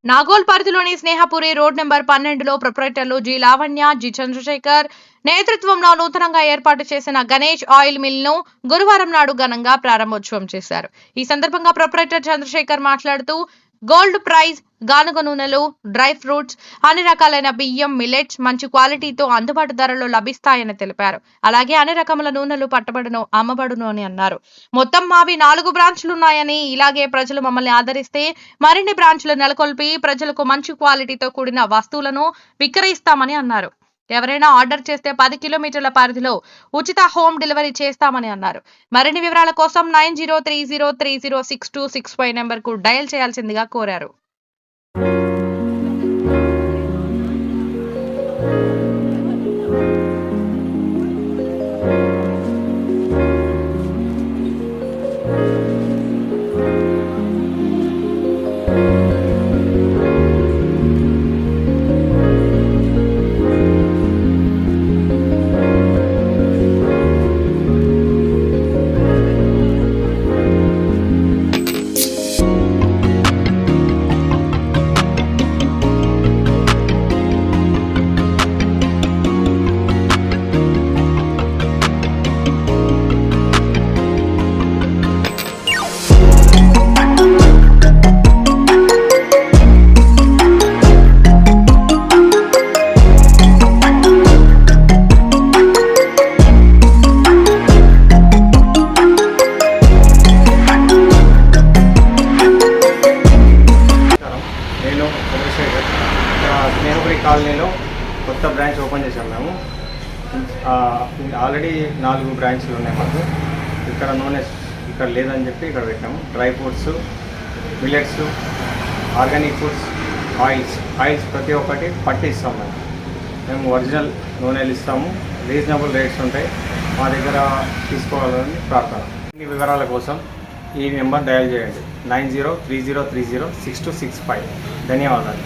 నాగోల్ పరిధిలోని Snehapuri road number 12లో ప్రొపరేటర్లు జి లావణ్య, జి చంద్రశేఖర్ నేతృత్వంలో నూతనంగా ఏర్పాటు చేసిన గణేష్ ఆయిల్ మిల్ ను గురువారం నాడు ఘనంగా ప్రారంభోత్సవం చేశారు. ఈ సందర్భంగా ప్రొపరేటర్ చంద్రశేఖర్ మాట్లాడుతూ గోల్డ్ ప్రైజ్, గానుగ నూనెలు, డ్రై ఫ్రూట్స్, అన్ని రకాలైన బియ్యం, మిల్లెట్స్ మంచి క్వాలిటీతో అందుబాటు ధరలో లభిస్తాయని తెలిపారు. అలాగే అన్ని రకముల నూనెలు పట్టబడును, అమ్మబడును అని అన్నారు. మొత్తం మావి 4 బ్రాంచ్లున్నాయని, ఇలాగే ప్రజలు మమ్మల్ని ఆదరిస్తే మరిన్ని బ్రాంచ్లు నెలకొల్పి ప్రజలకు మంచి క్వాలిటీతో కూడిన వస్తువులను విక్రయిస్తామని అన్నారు. ఎవరైనా ఆర్డర్ చేస్తే 10 కిలోమీటర్ల పరిధిలో ఉచిత హోమ్ డెలివరీ చేస్తామని అన్నారు. మరిన్ని వివరాల కోసం 9030306265 నెంబర్కు డయల్ చేయాల్సిందిగా కోరారు. స్నేహపురి కాలనీలో కొత్త బ్రాంచ్ ఓపెన్ చేసాం మేము. ఆల్రెడీ 4 బ్రాంచ్లు ఉన్నాయి మాకు. ఇక్కడ నూనె ఇక్కడ లేదని చెప్పి ఇక్కడ పెట్టాము. Dry fruits, millets, organic foods, oils ప్రతి ఒక్కటి పట్టి ఇస్తాం మేము ఒరిజినల్ నూనెలు ఇస్తాము. రీజనబుల్ రేట్స్ ఉంటాయి. మా దగ్గర తీసుకోవాలని ప్రార్థన. ఈ వివరాల కోసం ఈ నెంబర్ డయల్ చేయండి 9030306265. ధన్యవాదాలు.